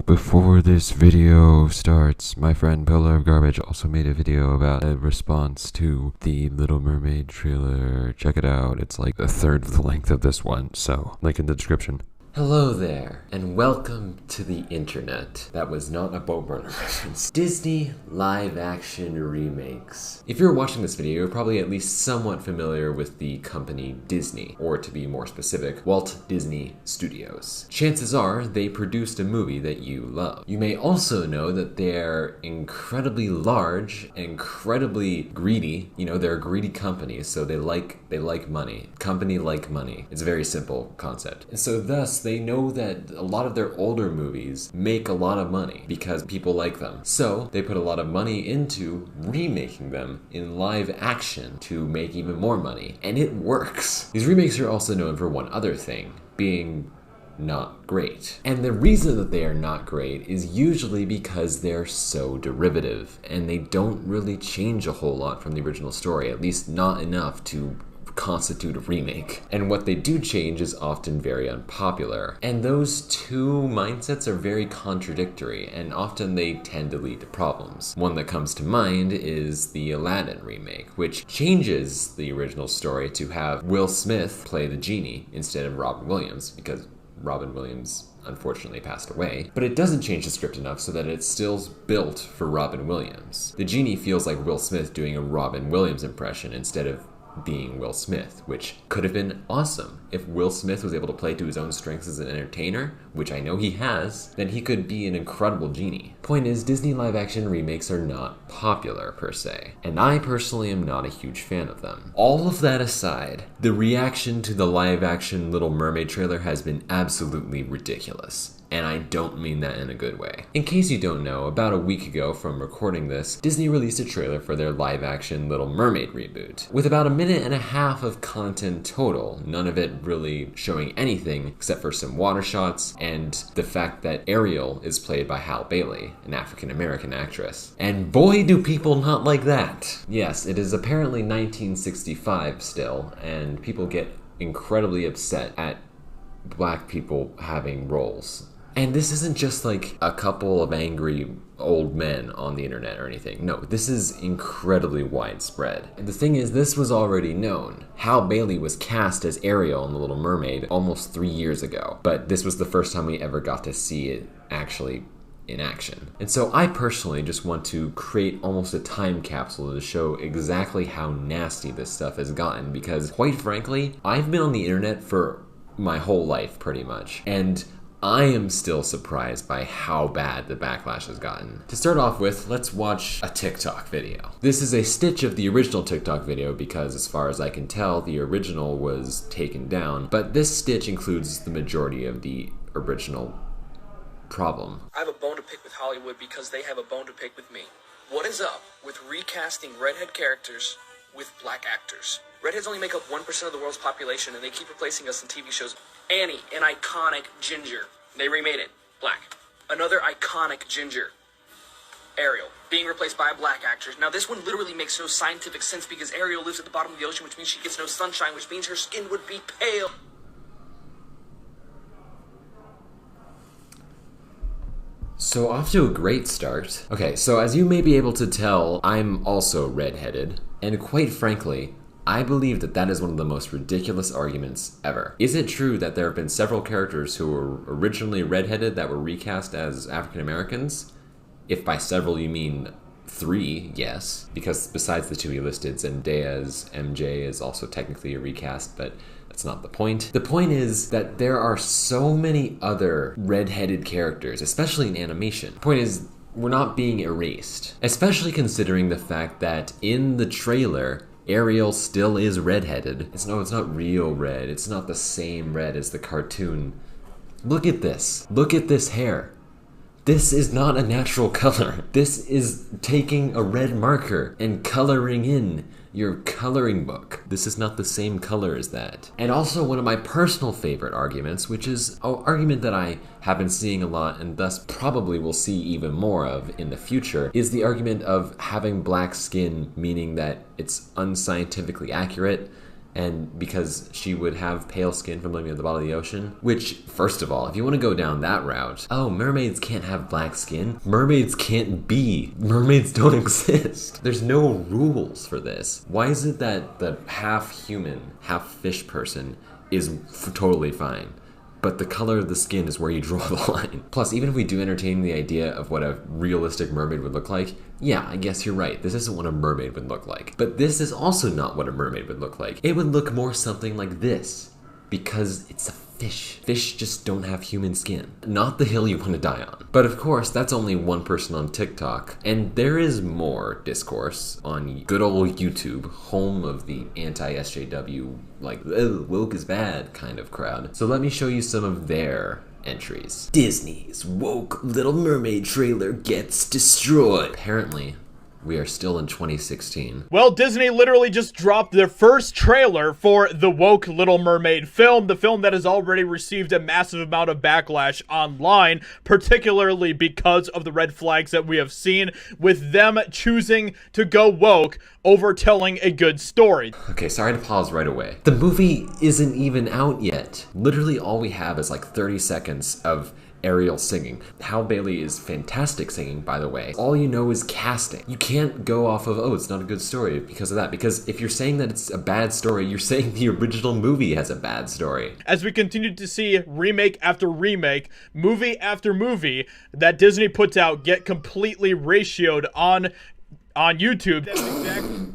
before this video starts, my friend Pillar of Garbage also made a video about a response to the Little Mermaid trailer. Check it out. It's like a third of the length of this one, so link in the description. Hello there, and welcome to the internet. That was not a boat burner reference. Disney live-action remakes. If you're watching this video, you're probably at least somewhat familiar with the company Disney, or to be more specific, Walt Disney Studios. Chances are they produced a movie that you love. You may also know that they're incredibly large, incredibly greedy. You know, they're a greedy company, so they like money. Company like money. It's a very simple concept. And so thus, they know that a lot of their older movies make a lot of money because people like them. So they put a lot of money into remaking them in live action to make even more money. And it works. These remakes are also known for one other thing, being not great. And the reason that they are not great is usually because they're so derivative and they don't really change a whole lot from the original story, at least not enough to constitute a remake. And what they do change is often very unpopular. And those two mindsets are very contradictory, and often they tend to lead to problems. One that comes to mind is the Aladdin remake, which changes the original story to have Will Smith play the genie instead of Robin Williams, because Robin Williams unfortunately passed away, but it doesn't change the script enough so that it's still built for Robin Williams. The genie feels like Will Smith doing a Robin Williams impression instead of being Will Smith, which could have been awesome. If Will Smith was able to play to his own strengths as an entertainer, which I know he has, then he could be an incredible genie. Point is, Disney live-action remakes are not popular per se, and I personally am not a huge fan of them. All of that aside, the reaction to the live-action Little Mermaid trailer has been absolutely ridiculous. And I don't mean that in a good way. In case you don't know, about a week ago from recording this, Disney released a trailer for their live-action Little Mermaid reboot, with about a minute and a half of content total, none of it really showing anything except for some water shots and the fact that Ariel is played by Halle Bailey, an African-American actress. And boy, do people not like that! Yes, it is apparently 1965 still, and people get incredibly upset at black people having roles. And this isn't just like a couple of angry old men on the internet or anything. No, this is incredibly widespread. And the thing is, this was already known. Halle Bailey was cast as Ariel in The Little Mermaid almost 3 years ago, but this was the first time we ever got to see it actually in action. And so I personally just want to create almost a time capsule to show exactly how nasty this stuff has gotten, because quite frankly, I've been on the internet for my whole life pretty much, and I am still surprised by how bad the backlash has gotten. To start off with, let's watch a TikTok video. This is a stitch of the original TikTok video because, as far as I can tell, the original was taken down, but this stitch includes the majority of the original problem. I have a bone to pick with Hollywood because they have a bone to pick with me. What is up with recasting redhead characters with black actors? Redheads only make up 1% of the world's population, and they keep replacing us in TV shows. Annie, an iconic ginger. They remade it. Black. Another iconic ginger. Ariel, being replaced by a black actress. Now, this one literally makes no scientific sense because Ariel lives at the bottom of the ocean, which means she gets no sunshine, which means her skin would be pale. So off to a great start. Okay, so as you may be able to tell, I'm also redheaded, and quite frankly, I believe that that is one of the most ridiculous arguments ever. Is it true that there have been several characters who were originally redheaded that were recast as African Americans? If by several you mean 3, yes, because besides the 2 he listed, Zendaya's MJ is also technically a recast, but that's not the point. The point is that there are so many other redheaded characters, especially in animation. The point is, we're not being erased, especially considering the fact that in the trailer, Ariel still is redheaded. It's not real red. It's not the same red as the cartoon. Look at this. Look at this hair. This is not a natural color. This is taking a red marker and coloring in your coloring book. This is not the same color as that. And also one of my personal favorite arguments, which is an argument that I have been seeing a lot and thus probably will see even more of in the future, is the argument of having black skin meaning that it's unscientifically accurate and because she would have pale skin from living at the bottom of the ocean. Which, first of all, if you want to go down that route, oh, mermaids can't have black skin. Mermaids can't be. Mermaids don't exist. There's no rules for this. Why is it that the half human, half fish person is totally fine, but the color of the skin is where you draw the line? Plus, even if we do entertain the idea of what a realistic mermaid would look like, yeah, I guess you're right. This isn't what a mermaid would look like. But this is also not what a mermaid would look like. It would look more something like this, because it's a fish. Fish just don't have human skin. Not the hill you want to die on. But of course, that's only one person on TikTok, and there is more discourse on good old YouTube, home of the anti-SJW, like, woke is bad kind of crowd. So let me show you some of their entries. Disney's woke Little Mermaid trailer gets destroyed. Apparently, we are still in 2016. Well, Disney literally just dropped their first trailer for the woke Little Mermaid film, the film that has already received a massive amount of backlash online, particularly because of the red flags that we have seen with them choosing to go woke over telling a good story. Okay, sorry to pause right away. The movie isn't even out yet. Literally all we have is like 30 seconds of Ariel singing. Hal Bailey is fantastic singing, by the way. All you know is casting. You can't go off of, oh, it's not a good story because of that. Because if you're saying that it's a bad story, you're saying the original movie has a bad story. As we continue to see remake after remake, movie after movie that Disney puts out get completely ratioed on YouTube. That's exactly.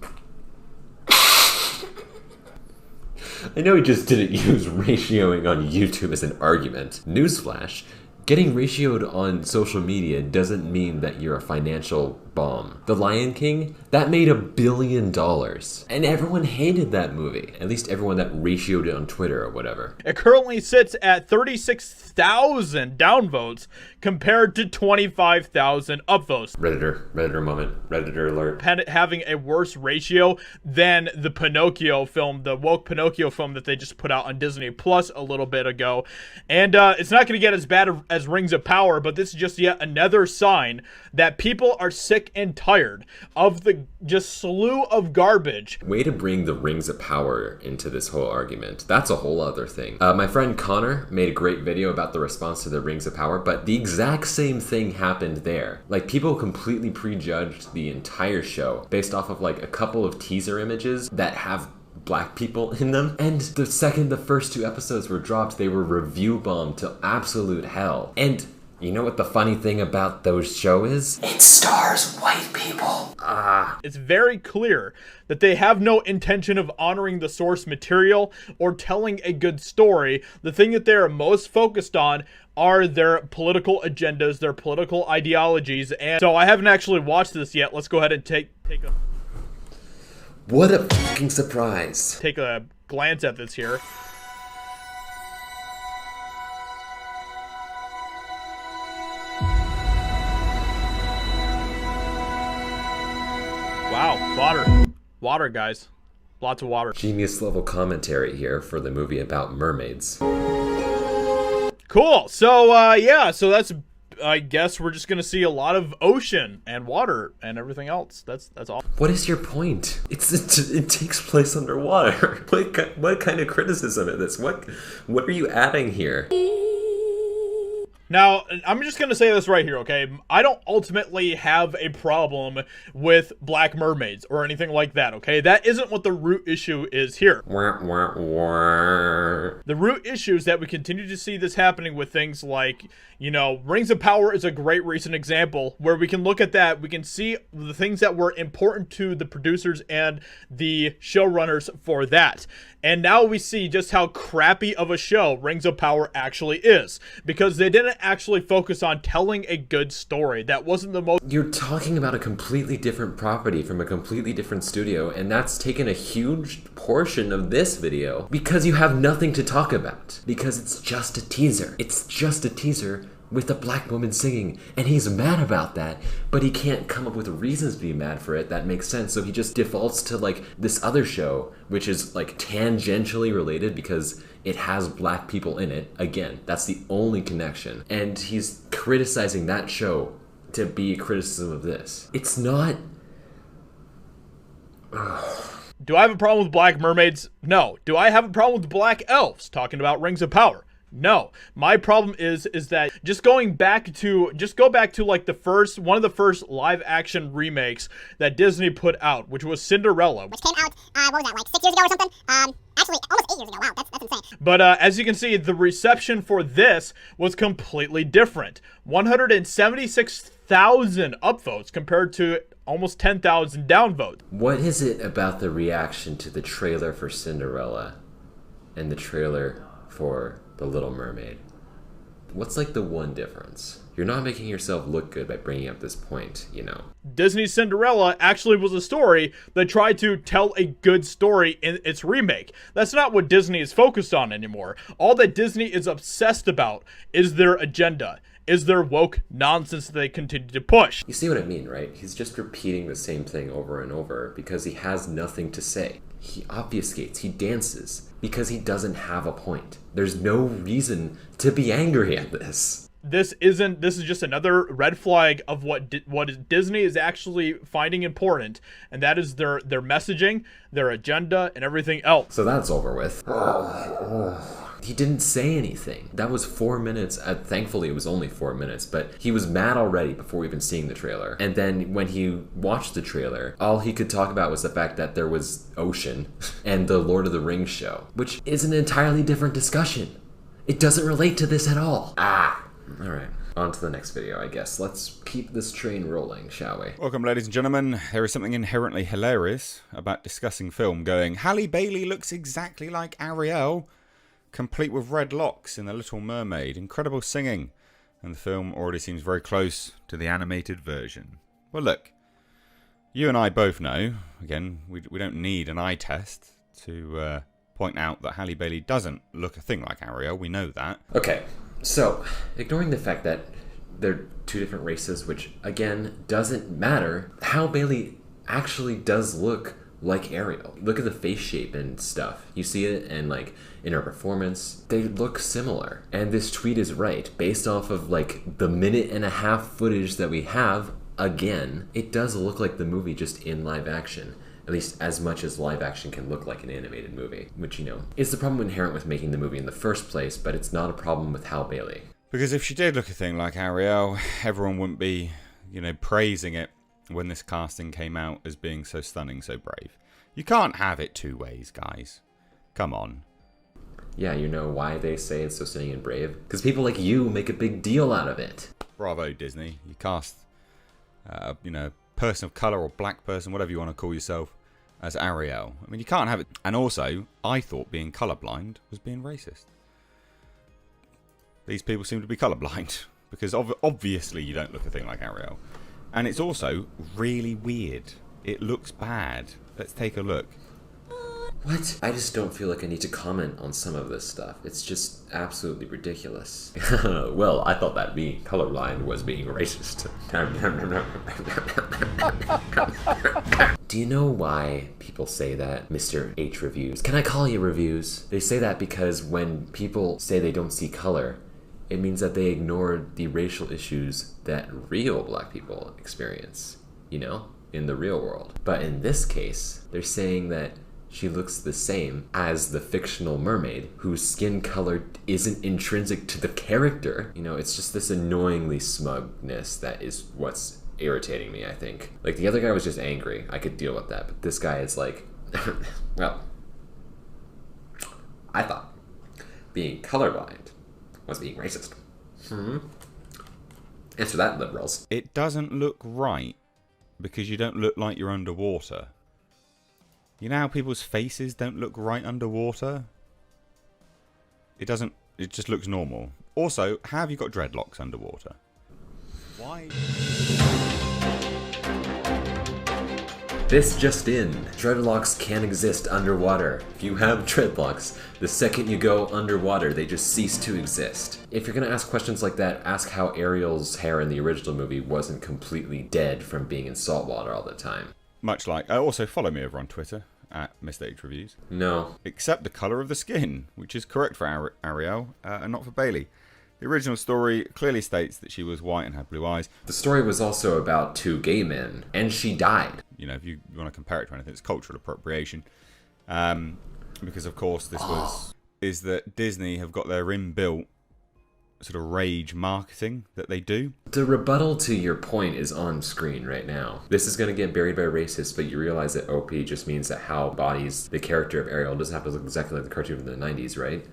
I know he just didn't use ratioing on YouTube as an argument. Newsflash. Getting ratioed on social media doesn't mean that you're a financial bomb. The Lion King, that made $1 billion. And everyone hated that movie. At least everyone that ratioed it on Twitter or whatever. It currently sits at 36,000 downvotes compared to 25,000 upvotes. Redditor moment, Redditor alert. Having a worse ratio than the Pinocchio film, the woke Pinocchio film that they just put out on Disney Plus a little bit ago. And it's not going to get as bad as Rings of Power, but this is just yet another sign that people are sick and tired of the just slew of garbage. Way to bring the Rings of Power into this whole argument. That's a whole other thing. My friend Connor made a great video about the response to the Rings of Power, but the exact same thing happened there. Like, people completely prejudged the entire show based off of like a couple of teaser images that have black people in them. And the second the first 2 episodes were dropped, they were review bombed to absolute hell. And you know what the funny thing about those shows is? It stars white people. It's very clear that they have no intention of honoring the source material or telling a good story. The thing that they are most focused on are their political agendas, their political ideologies. And so I haven't actually watched this yet. Let's go ahead and take a What a fucking surprise. Take a glance at this here. Wow, water, guys. Lots of water. Genius level commentary here for the movie about mermaids. Cool. So, yeah, so that's, I guess we're just gonna see a lot of ocean and water and everything else. That's all. What is your point? It takes place underwater. What kind of criticism is this? What are you adding here? Now, I'm just going to say this right here, okay? I don't ultimately have a problem with black mermaids or anything like that, okay? That isn't what the root issue is here. The root issue is that we continue to see this happening with things like, you know, Rings of Power is a great recent example where we can look at that. We can see the things that were important to the producers and the showrunners for that. And now we see just how crappy of a show Rings of Power actually is, because they didn't actually focus on telling a good story. That wasn't the most... You're talking about a completely different property from a completely different studio, and that's taken a huge portion of this video because you have nothing to talk about. Because it's just a teaser. It's just a teaser with a black woman singing, and he's mad about that, but he can't come up with reasons to be mad for it that makes sense, so he just defaults to like this other show, which is like tangentially related because it has black people in it. Again, that's the only connection, and he's criticizing that show to be a criticism of this. It's not... Do I have a problem with black mermaids? No. Do I have a problem with black elves? Talking about Rings of Power. No. My problem is that go back to like one of the first live action remakes that Disney put out, which was Cinderella, which came out what was that, like 6 years ago or something? Actually almost 8 years ago. Wow, that's insane. But as you can see, the reception for this was completely different. 176,000 upvotes compared to almost 10,000 downvotes. What is it about the reaction to the trailer for Cinderella and the trailer for The Little Mermaid? What's like the one difference? You're not making yourself look good by bringing up this point, you know. Disney's Cinderella actually was a story that tried to tell a good story in its remake. That's not what Disney is focused on anymore. All that Disney is obsessed about is their agenda, is their woke nonsense that they continue to push. You see what I mean, right? He's just repeating the same thing over and over because he has nothing to say. He obfuscates, he dances, because he doesn't have a point. There's no reason to be angry at this. This is just another red flag of what Disney is actually finding important, and that is their messaging, their agenda, and everything else. So that's over with. He didn't say anything. That was 4 minutes. Thankfully, it was only 4 minutes, but he was mad already before even seeing the trailer. And then when he watched the trailer, all he could talk about was the fact that there was ocean and the Lord of the Rings show, which is an entirely different discussion. It doesn't relate to this at all. All right. On to the next video, I guess. Let's keep this train rolling, shall we? Welcome, ladies and gentlemen. There is something inherently hilarious about discussing film going, Halle Bailey looks exactly like Ariel, complete with red locks in The Little Mermaid. Incredible singing. And the film already seems very close to the animated version. Well, look. You and I both know, again, we don't need an eye test to point out that Halle Bailey doesn't look a thing like Ariel. We know that. Okay. So, ignoring the fact that they're two different races, which, again, doesn't matter, Halle Bailey actually does look like Ariel. Look at the face shape and stuff. You see it, and, like, in her performance, they look similar. And this tweet is right. Based off of, like, the 1.5-minute footage that we have, again, it does look like the movie just in live action. At least as much as live action can look like an animated movie, which, you know, is the problem inherent with making the movie in the first place, but it's not a problem with Halle Bailey. Because if she did look a thing like Ariel, everyone wouldn't be, you know, praising it when this casting came out as being so stunning, so brave. You can't have it two ways, guys. Come on. Yeah, you know why they say it's so stunning and brave? Because people like you make a big deal out of it. Bravo, Disney. You cast, you know, person of colour or black person, whatever you want to call yourself, as Ariel. I mean, you can't have it. And also, I thought being colourblind was being racist. These people seem to be colourblind because obviously you don't look a thing like Ariel. And it's also really weird. It looks bad. Let's take a look. What? I just don't feel like I need to comment on some of this stuff. It's just absolutely ridiculous. Well, I thought that being colorblind was being racist. Do you know why people say that, Mr. H Reviews? Can I call you Reviews? They say that because when people say they don't see color, it means that they ignore the racial issues that real black people experience, you know, in the real world. But in this case, they're saying that she looks the same as the fictional mermaid, whose skin color isn't intrinsic to the character. You know, it's just this annoyingly smugness that is what's irritating me, I think. Like, the other guy was just angry. I could deal with that. But this guy is like, well, I thought being colorblind was being racist. Answer that, liberals. It doesn't look right because you don't look like you're underwater. You know how people's faces don't look right underwater? It doesn't, it just looks normal. Also, how have you got dreadlocks underwater? Why? This just in. Dreadlocks can exist underwater. If you have dreadlocks, the second you go underwater, they just cease to exist. If you're gonna ask questions like that, ask how Ariel's hair in the original movie wasn't completely dead from being in salt water all the time. Much like, also follow me over on Twitter, at Mr. H Reviews. No. Except the colour of the skin, which is correct for Ariel, and not for Bailey. The original story clearly states that she was white and had blue eyes. The story was also about two gay men, and she died. You know, if you want to compare it to anything, it's cultural appropriation. Because, of course, is that Disney have got their inbuilt sort of rage marketing that they do. The rebuttal to your point is on screen right now. This is going to get buried by racists, but you realize that OP just means that how embodies the character of Ariel doesn't have to look exactly like the cartoon from the 90s, right?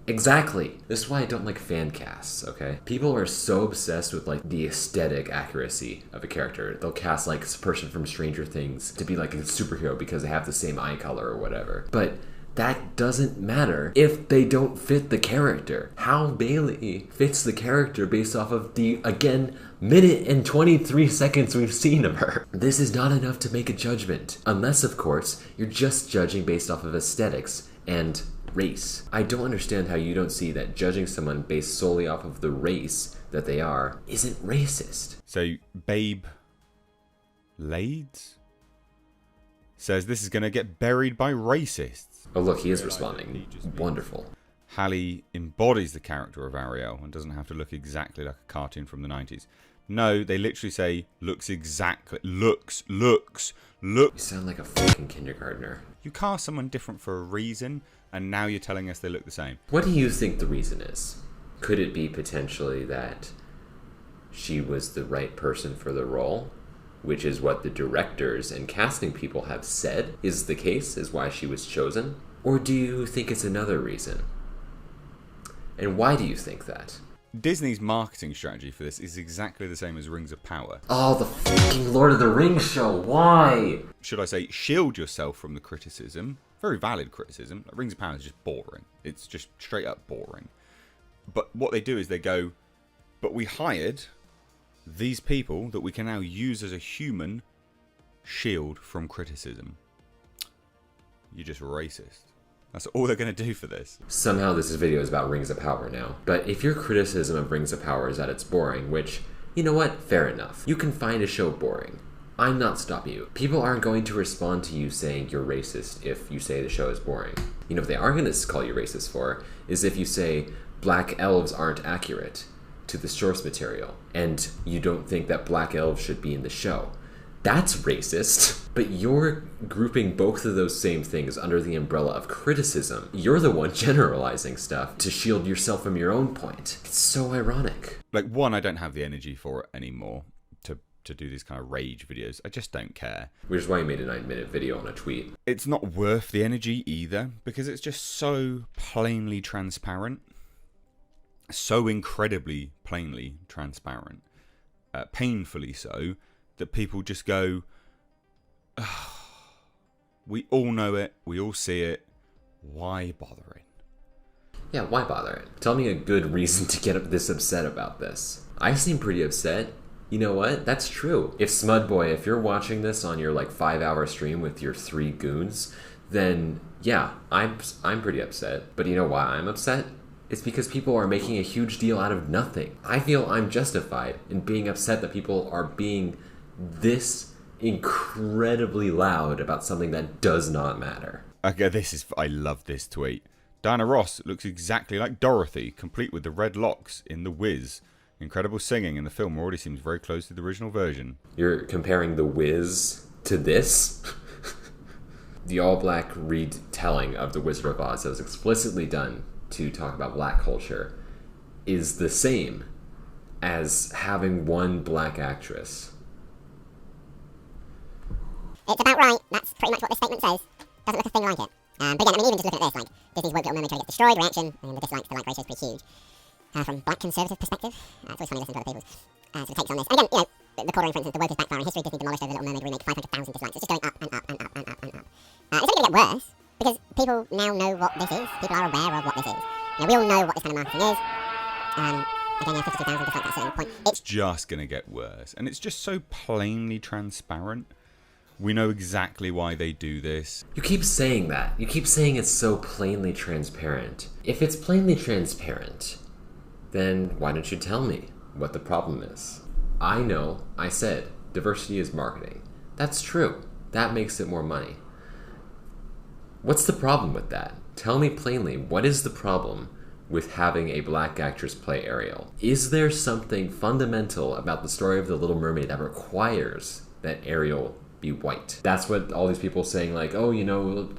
Exactly. This is why I don't like fan casts, okay? People are so obsessed with like the aesthetic accuracy of a character. They'll cast like a person from Stranger Things to be like a superhero because they have the same eye color or whatever. But that doesn't matter if they don't fit the character. Halle Bailey fits the character based off of the, again, minute and 23 seconds we've seen of her. This is not enough to make a judgment. Unless, of course, you're just judging based off of aesthetics and race. I don't understand how you don't see that judging someone based solely off of the race that they are isn't racist. So, Babe Lades says this is going to get buried by racists. Oh look, he is responding. Wonderful. Halle embodies the character of Ariel and doesn't have to look exactly like a cartoon from the 90s. No, they literally say, looks. You sound like a fucking kindergartner. You cast someone different for a reason, and now you're telling us they look the same. What do you think the reason is? Could it be potentially that she was the right person for the role? Which is what the directors and casting people have said is the case, is why she was chosen? Or do you think it's another reason? And why do you think that? Disney's marketing strategy for this is exactly the same as Rings of Power. Oh, the fucking Lord of the Rings show, why? Should I say, shield yourself from the criticism. Very valid criticism. Rings of Power is just boring. It's just straight up boring. But what they do is they go, but we hired these people that we can now use as a human shield from criticism. You're just racist. That's all they're going to do for this. Somehow this video is about Rings of Power now. But if your criticism of Rings of Power is that it's boring, which, you know what, fair enough. You can find a show boring. I'm not stopping you. People aren't going to respond to you saying you're racist if you say the show is boring. You know, if they are going to call you racist for, is if you say black elves aren't accurate to the source material, and you don't think that black elves should be in the show. That's racist. But you're grouping both of those same things under the umbrella of criticism. You're the one generalizing stuff to shield yourself from your own point. It's so ironic. Like, one, I don't have the energy for it anymore to do these kind of rage videos. I just don't care. Which is why you made a 9-minute video on a tweet. It's not worth the energy either, because it's just so plainly transparent. So incredibly plainly transparent. Painfully so, that people just go, oh, we all know it, we all see it, why bother it? Yeah, why bother it? Tell me a good reason to get this upset about this. I seem pretty upset. You know what? That's true. If Smudboy, if you're watching this on your like 5-hour stream with your 3 goons, then yeah, I'm pretty upset. But you know why I'm upset? It's because people are making a huge deal out of nothing. I feel I'm justified in being upset that people are being this incredibly loud about something that does not matter. Okay, I love this tweet. Diana Ross looks exactly like Dorothy, complete with the red locks in The Wiz. Incredible singing in the film already seems very close to the original version. You're comparing The Wiz to this? The all-black retelling of The Wizard of Oz that was explicitly done to talk about black culture is the same as having one black actress. It's about right. That's pretty much what this statement says. Doesn't look a thing like it. But again, I mean, even just looking at this, like, Disney's woke little mermaid trying to get destroyed, reaction, and the dislikes to like ratio is pretty huge. From black conservative perspective, it's always funny listening to other people's sort of takes on this. And again, you know, the quartering, for instance, the woke is backfire in history. Disney demolished over Little Mermaid remake 500,000 dislikes. It's just going up and up and up and up and up. It's only going to get worse, because people now know what this is. People are aware of what this is. You know, we all know what this kind of marketing is. Again, yeah, 52,000 dislikes at a certain point. It's just going to get worse. And it's just so plainly transparent. We know exactly why they do this. You keep saying that. You keep saying it's so plainly transparent. If it's plainly transparent, then why don't you tell me what the problem is? I know, I said, diversity is marketing. That's true. That makes it more money. What's the problem with that? Tell me plainly, what is the problem with having a black actress play Ariel? Is there something fundamental about the story of The Little Mermaid that requires that Ariel be white? That's what all these people saying, like, oh, you know,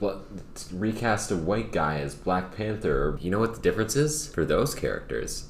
recast a white guy as Black Panther. You know what the difference is? For those characters,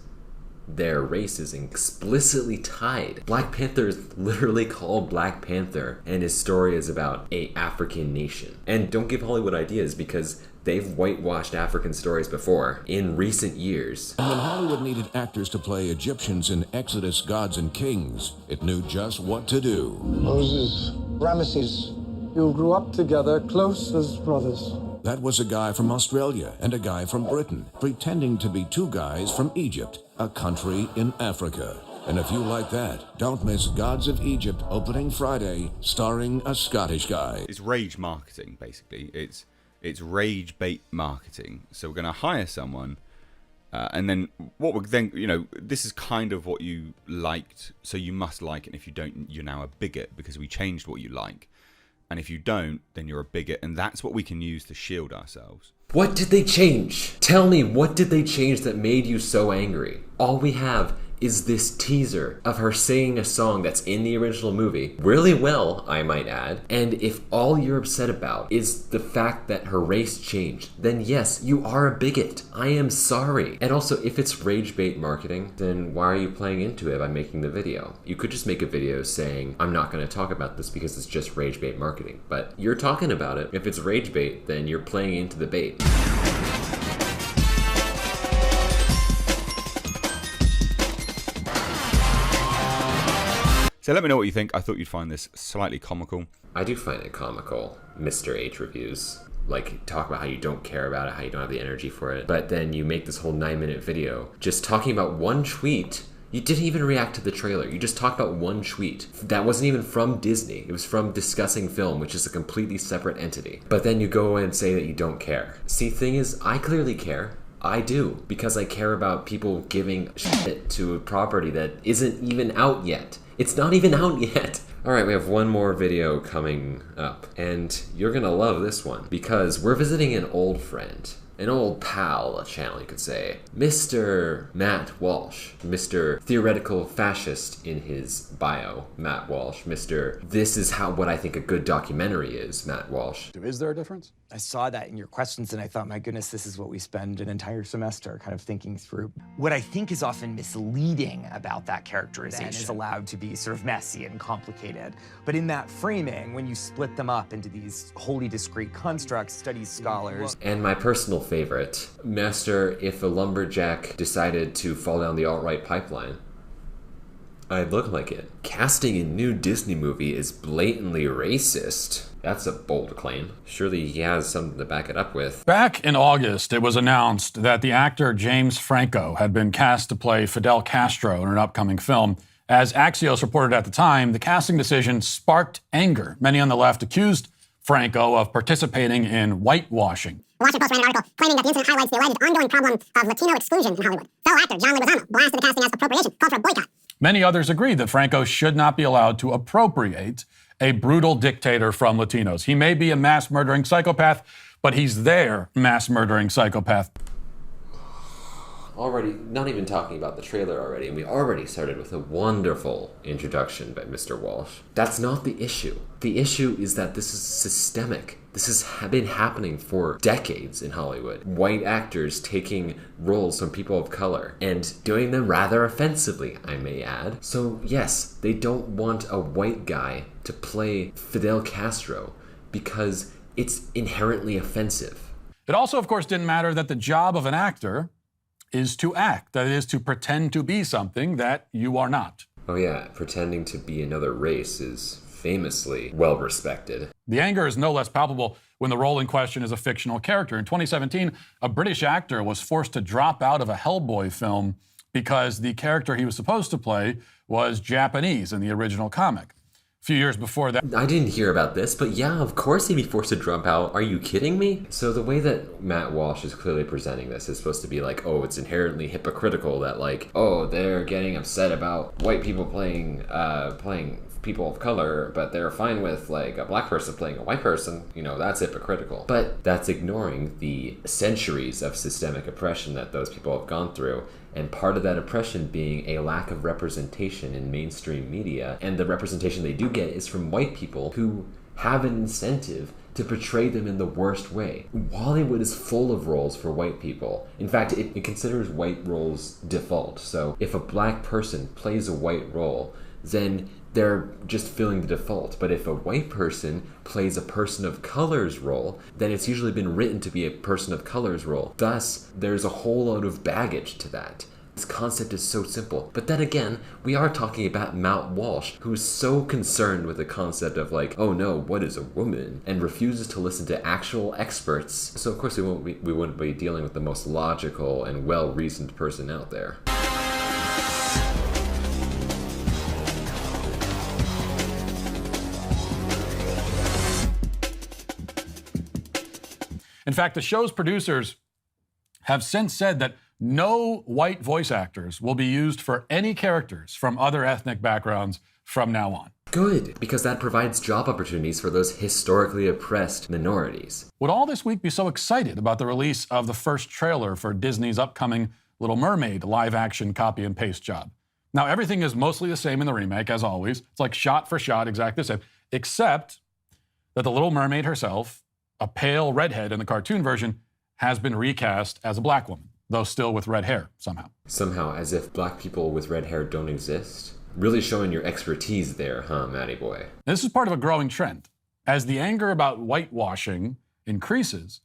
their race is explicitly tied. Black Panther is literally called Black Panther, and his story is about a African nation. And don't give Hollywood ideas, because they've whitewashed African stories before in recent years. And when Hollywood needed actors to play Egyptians in Exodus Gods and Kings, it knew just what to do. Moses, Ramesses, you grew up together, close as brothers. That was a guy from Australia and a guy from Britain, pretending to be two guys from Egypt, a country in Africa. And if you like that, don't miss Gods of Egypt opening Friday, starring a Scottish guy. It's rage marketing, basically. It's rage bait marketing. So we're going to hire someone, and then what we're then, you know, this is kind of what you liked, so you must like it. And if you don't, you're now a bigot because we changed what you like. And if you don't, then you're a bigot, and that's what we can use to shield ourselves. What did they change? Tell me, what did they change that made you so angry? All we have is this teaser of her singing a song that's in the original movie, really well, I might add. And if all you're upset about is the fact that her race changed, then yes, you are a bigot. I am sorry. And also, if it's rage bait marketing, then why are you playing into it by making the video? You could just make a video saying, I'm not going to talk about this because it's just rage bait marketing. But you're talking about it. If it's rage bait, then you're playing into the bait. So let me know what you think. I thought you'd find this slightly comical. I do find it comical, Mr. H reviews. Like, talk about how you don't care about it, how you don't have the energy for it. But then you make this whole 9-minute video just talking about one tweet. You didn't even react to the trailer. You just talked about one tweet. That wasn't even from Disney. It was from Discussing Film, which is a completely separate entity. But then you go and say that you don't care. See, thing is, I clearly care. I do, because I care about people giving shit to a property that isn't even out yet. It's not even out yet. Alright, we have one more video coming up, and you're gonna love this one, because we're visiting an old friend. An old pal, a channel you could say. Mr. Matt Walsh. Mr. Theoretical Fascist in his bio, Matt Walsh. Mr. This is how what I think a good documentary is, Matt Walsh. Is there a difference? I saw that in your questions and I thought, my goodness, this is what we spend an entire semester kind of thinking through. What I think is often misleading about that characterization is allowed to be sort of messy and complicated. But in that framing, when you split them up into these wholly discrete constructs, studies scholars. And my personal favorite, Master, if a lumberjack decided to fall down the alt-right pipeline, I'd look like it. Casting a new Disney movie is blatantly racist. That's a bold claim. Surely he has something to back it up with. Back in August, it was announced that the actor James Franco had been cast to play Fidel Castro in an upcoming film. As Axios reported at the time, the casting decision sparked anger. Many on the left accused Franco of participating in whitewashing. The Washington Post ran an article claiming that the incident highlights the alleged ongoing problem of Latino exclusion in Hollywood. Fellow actor John Leguizamo blasted the casting as appropriation, called for a boycott. Many others agreed that Franco should not be allowed to appropriate a brutal dictator from Latinos. He may be a mass-murdering psychopath, but he's their mass-murdering psychopath. Already, not even talking about the trailer already, and we already started with a wonderful introduction by Mr. Walsh. That's not the issue. The issue is that this is systemic. This has been happening for decades in Hollywood. White actors taking roles from people of color and doing them rather offensively, I may add. So yes, they don't want a white guy to play Fidel Castro because it's inherently offensive. It also, of course, didn't matter that the job of an actor is to act. That is, to pretend to be something that you are not. Oh yeah, pretending to be another race is famously well respected. The anger is no less palpable when the role in question is a fictional character. In 2017, a British actor was forced to drop out of a Hellboy film because the character he was supposed to play was Japanese in the original comic. few years before that. I didn't hear about this, but yeah, of course he'd be forced to drop out. Are you kidding me? So the way that Matt Walsh is clearly presenting this is supposed to be like, oh, it's inherently hypocritical that like, oh, they're getting upset about white people playing people of color, but they're fine with like a black person playing a white person. You know, that's hypocritical. But that's ignoring the centuries of systemic oppression that those people have gone through. And part of that oppression being a lack of representation in mainstream media. And the representation they do get is from white people who have an incentive to portray them in the worst way. Hollywood is full of roles for white people. In fact, it considers white roles default. So if a black person plays a white role, then they're just filling the default. But if a white person plays a person of color's role, then it's usually been written to be a person of color's role. Thus, there's a whole load of baggage to that. This concept is so simple. But then again, we are talking about Matt Walsh, who's so concerned with the concept of like, oh no, what is a woman? And refuses to listen to actual experts. So of course we wouldn't be dealing with the most logical and well-reasoned person out there. In fact, the show's producers have since said that no white voice actors will be used for any characters from other ethnic backgrounds from now on. Good, because that provides job opportunities for those historically oppressed minorities. Would all this week be so excited about the release of the first trailer for Disney's upcoming Little Mermaid live-action copy and paste job? Now, everything is mostly the same in the remake, as always. It's like shot for shot, exactly the same, except that the Little Mermaid herself, a pale redhead in the cartoon version, has been recast as a black woman, though still with red hair somehow. Somehow, as if black people with red hair don't exist? Really showing your expertise there, huh, Matty boy? This is part of a growing trend. As the anger about whitewashing increases,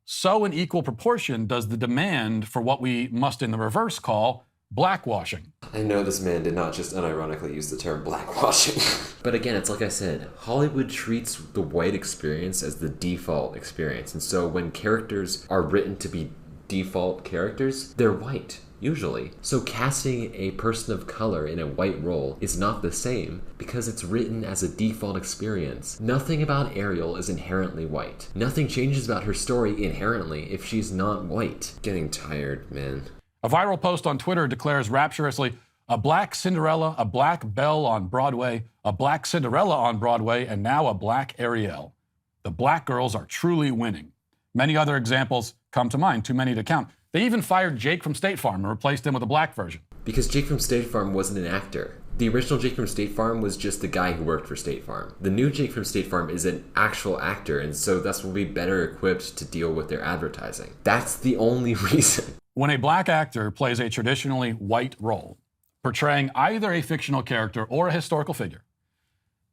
so in equal proportion does the demand for what we must in the reverse call blackwashing. I know this man did not just unironically use the term blackwashing. But again, it's like I said, Hollywood treats the white experience as the default experience. And so when characters are written to be default characters, they're white, usually. So casting a person of color in a white role is not the same because it's written as a default experience. Nothing about Ariel is inherently white. Nothing changes about her story inherently if she's not white. Getting tired, man. A viral post on Twitter declares rapturously, a black Cinderella, a black Belle on Broadway, a black Cinderella on Broadway, and now a black Ariel. The black girls are truly winning. Many other examples come to mind, too many to count. They even fired Jake from State Farm and replaced him with a black version. Because Jake from State Farm wasn't an actor. The original Jake from State Farm was just the guy who worked for State Farm. The new Jake from State Farm is an actual actor, and so thus will be better equipped to deal with their advertising. That's the only reason. When a black actor plays a traditionally white role, portraying either a fictional character or a historical figure,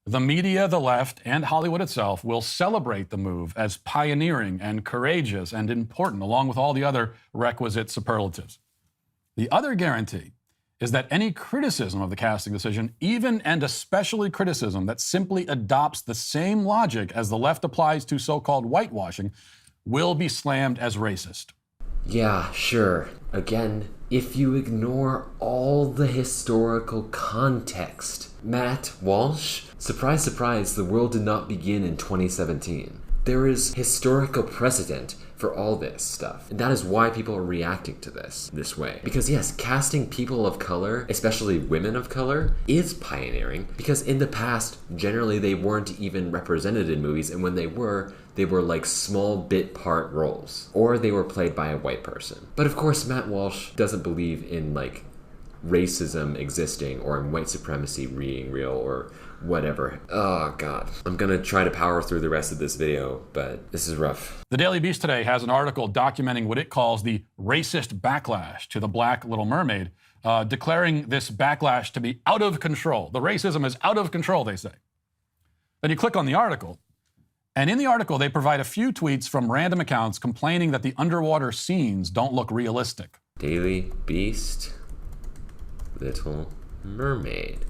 the media, the left, and Hollywood itself will celebrate the move as pioneering and courageous and important, along with all the other requisite superlatives. The other guarantee is that any criticism of the casting decision, even and especially criticism that simply adopts the same logic as the left applies to so-called whitewashing, will be slammed as racist. Yeah, sure. Again, if you ignore all the historical context. Matt Walsh? Surprise, surprise, the world did not begin in 2017. There is historical precedent for all this stuff. And that is why people are reacting to this way. Because yes, casting people of color, especially women of color, is pioneering. Because in the past, generally they weren't even represented in movies, and when they were like small bit part roles. Or they were played by a white person. But of course, Matt Walsh doesn't believe in like racism existing or in white supremacy being real or whatever. Oh god. I'm gonna try to power through the rest of this video, but this is rough. The Daily Beast today has an article documenting what it calls the racist backlash to the Black Little Mermaid, declaring this backlash to be out of control. The racism is out of control, they say. Then you click on the article, and in the article they provide a few tweets from random accounts complaining that the underwater scenes don't look realistic. Daily Beast, Little Mermaid.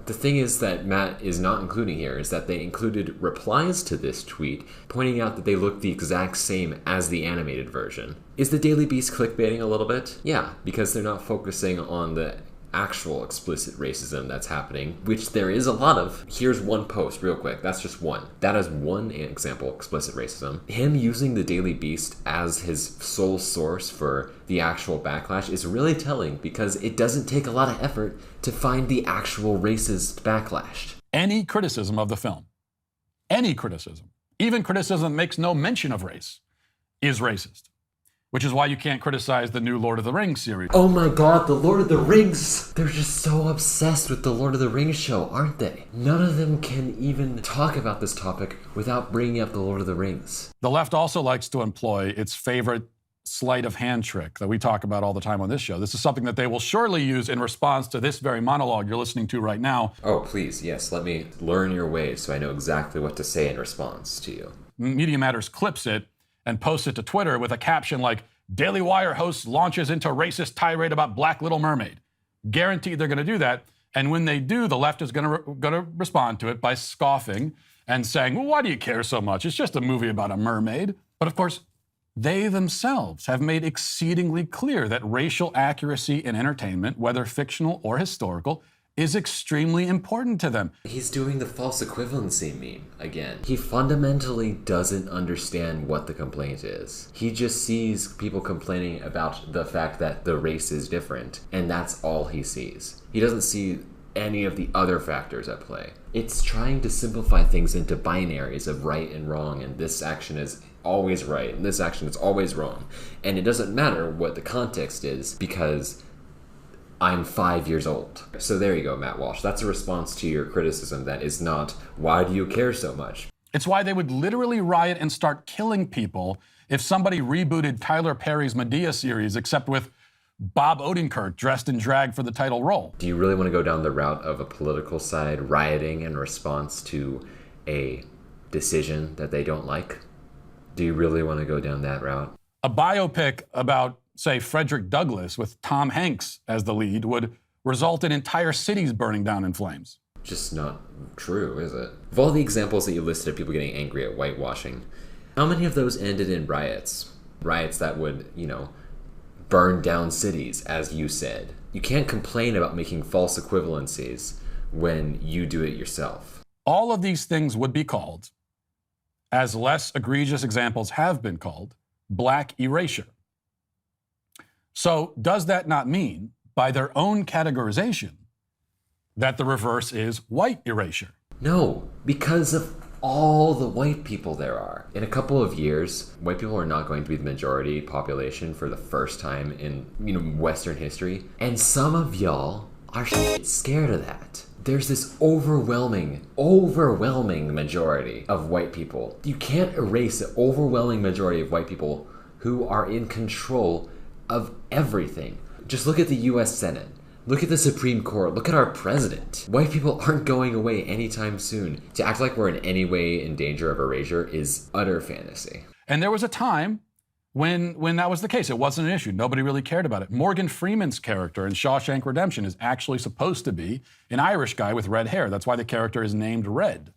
The thing is that Matt is not including here is that they included replies to this tweet pointing out that they look the exact same as the animated version. Is the Daily Beast clickbaiting a little bit? Yeah, because they're not focusing on the actual explicit racism that's happening, which there is a lot of. Here's one post real quick. That's just one. That is one example of explicit racism. Him using the Daily Beast as his sole source for the actual backlash is really telling, because it doesn't take a lot of effort to find the actual racist backlash. Any criticism of the film, any criticism, even criticism that makes no mention of race, is racist. Which is why you can't criticize the new Lord of the Rings series. Oh my god, the Lord of the Rings! They're just so obsessed with the Lord of the Rings show, aren't they? None of them can even talk about this topic without bringing up the Lord of the Rings. The left also likes to employ its favorite sleight of hand trick that we talk about all the time on this show. This is something that they will surely use in response to this very monologue you're listening to right now. Oh, please, yes, let me learn your ways so I know exactly what to say in response to you. Media Matters clips it and posts it to Twitter with a caption like, Daily Wire host launches into racist tirade about Black Little Mermaid. Guaranteed they're going to do that. And when they do, the left is going to respond to it by scoffing and saying, well, why do you care so much? It's just a movie about a mermaid. But of course, they themselves have made exceedingly clear that racial accuracy in entertainment, whether fictional or historical, is extremely important to them. He's doing the false equivalency meme again. He fundamentally doesn't understand what the complaint is. He just sees people complaining about the fact that the race is different, and that's all he sees. He doesn't see any of the other factors at play. It's trying to simplify things into binaries of right and wrong, and this action is always right, and this action is always wrong. And it doesn't matter what the context is, because I'm 5 years old. So there you go, Matt Walsh. That's a response to your criticism that is not, why do you care so much? It's why they would literally riot and start killing people if somebody rebooted Tyler Perry's Medea series, except with Bob Odenkirk dressed in drag for the title role. Do you really want to go down the route of a political side rioting in response to a decision that they don't like? Do you really want to go down that route? A biopic about, say, Frederick Douglass with Tom Hanks as the lead would result in entire cities burning down in flames. Just not true, is it? Of all the examples that you listed of people getting angry at whitewashing, how many of those ended in riots? Riots that would, burn down cities, as you said. You can't complain about making false equivalencies when you do it yourself. All of these things would be called, as less egregious examples have been called, black erasure. So does that not mean, by their own categorization, that the reverse is white erasure? No, because of all the white people there are. In a couple of years, white people are not going to be the majority population for the first time in, Western history. And some of y'all are scared of that. There's this overwhelming majority of white people. You can't erase the overwhelming majority of white people who are in control of everything. Just look at the US Senate. Look at the Supreme Court. Look at our president. White people aren't going away anytime soon. To act like we're in any way in danger of erasure is utter fantasy. And there was a time when that was the case. It wasn't an issue. Nobody really cared about it. Morgan Freeman's character in Shawshank Redemption is actually supposed to be an Irish guy with red hair. That's why the character is named Red.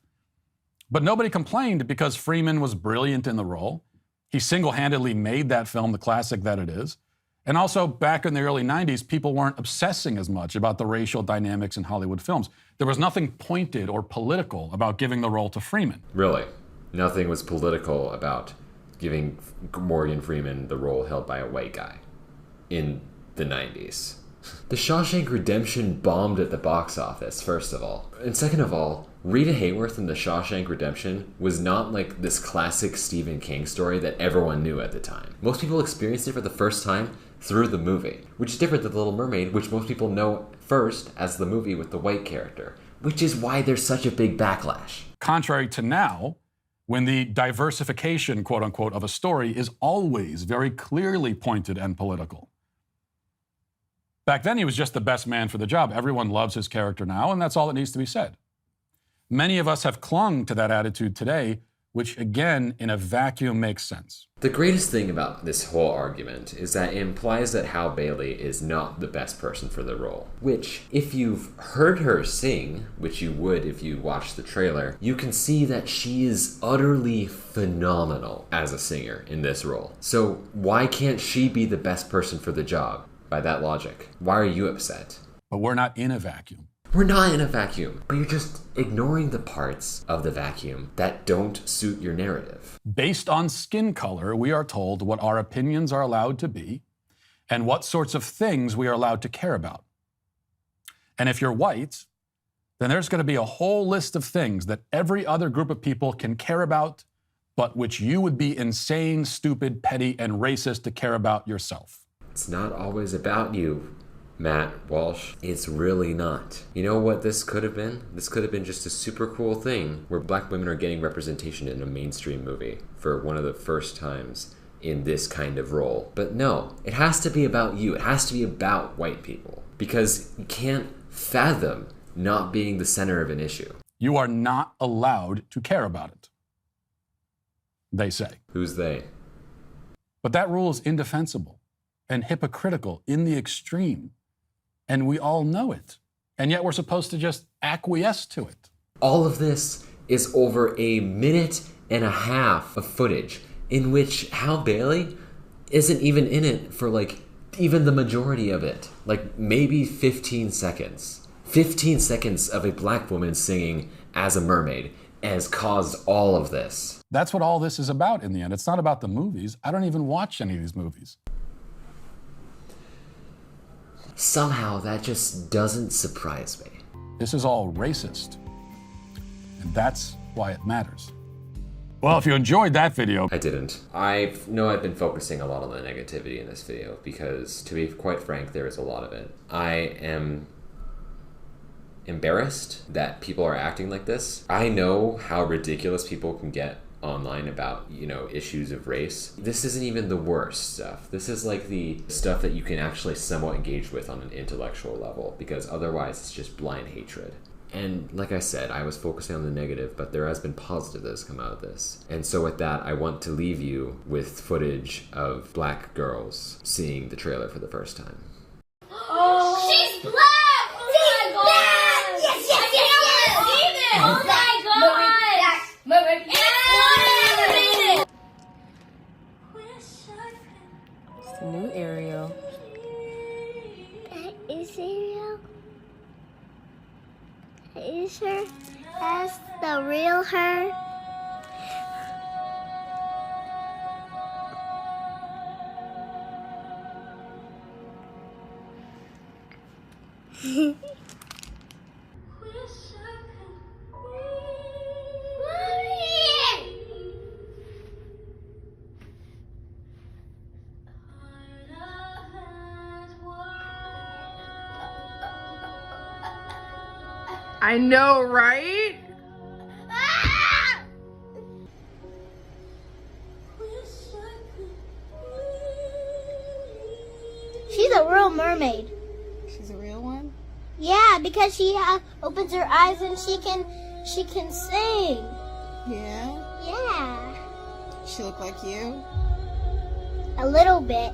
But nobody complained because Freeman was brilliant in the role. He single-handedly made that film the classic that it is. And also, back in the early 90s, people weren't obsessing as much about the racial dynamics in Hollywood films. There was nothing pointed or political about giving the role to Freeman. Really? Nothing was political about giving Morgan Freeman the role held by a white guy in the 90s. The Shawshank Redemption bombed at the box office, first of all. And second of all, Rita Hayworth in The Shawshank Redemption was not like this classic Stephen King story that everyone knew at the time. Most people experienced it for the first time through the movie, which is different than The Little Mermaid, which most people know first as the movie with the white character, which is why there's such a big backlash. Contrary to now, when the diversification, quote unquote, of a story is always very clearly pointed and political. Back then, he was just the best man for the job. Everyone loves his character now, and that's all that needs to be said. Many of us have clung to that attitude today, which again, in a vacuum, makes sense. The greatest thing about this whole argument is that it implies that Halle Bailey is not the best person for the role. Which, if you've heard her sing, which you would if you watched the trailer, you can see that she is utterly phenomenal as a singer in this role. So why can't she be the best person for the job? By that logic, why are you upset? But we're not in a vacuum. We're not in a vacuum, but you're just ignoring the parts of the vacuum that don't suit your narrative. Based on skin color, we are told what our opinions are allowed to be and what sorts of things we are allowed to care about. And if you're white, then there's going to be a whole list of things that every other group of people can care about, but which you would be insane, stupid, petty, and racist to care about yourself. It's not always about you, Matt Walsh. It's really not. You know what this could have been? This could have been just a super cool thing where black women are getting representation in a mainstream movie for one of the first times in this kind of role. But no, it has to be about you. It has to be about white people because you can't fathom not being the center of an issue. You are not allowed to care about it, they say. Who's they? But that rule is indefensible and hypocritical in the extreme. And we all know it. And yet we're supposed to just acquiesce to it. All of this is over a minute and a half of footage in which Hal Bailey isn't even in it for like even the majority of it. Like maybe 15 seconds. 15 seconds of a black woman singing as a mermaid has caused all of this. That's what all this is about in the end. It's not about the movies. I don't even watch any of these movies. Somehow that just doesn't surprise me. This is all racist. And that's why it matters. Well, if you enjoyed that video... I didn't. I know I've been focusing a lot on the negativity in this video because, to be quite frank, there is a lot of it. I am embarrassed that people are acting like this. I know how ridiculous people can get online about, issues of race. This isn't even the worst stuff. This is like the stuff that you can actually somewhat engage with on an intellectual level, because otherwise it's just blind hatred. And like I said, I was focusing on the negative, but there has been positive that has come out of this. And so with that, I want to leave you with footage of black girls seeing the trailer for the first time. Oh, she's black! She's black! Yes, yes, yes, yes! Oh my god! Mermaid! It's the new Ariel. That is Ariel? Is her? That's the real her? I know, right? She's a real mermaid. She's a real one? Yeah, because she opens her eyes and she can sing. Yeah? Yeah. She look like you? A little bit.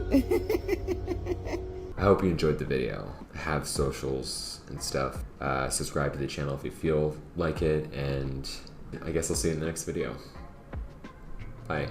I hope you enjoyed the video. Have socials and stuff. Subscribe to the channel if you feel like it, and I guess I'll see you in the next video. Bye.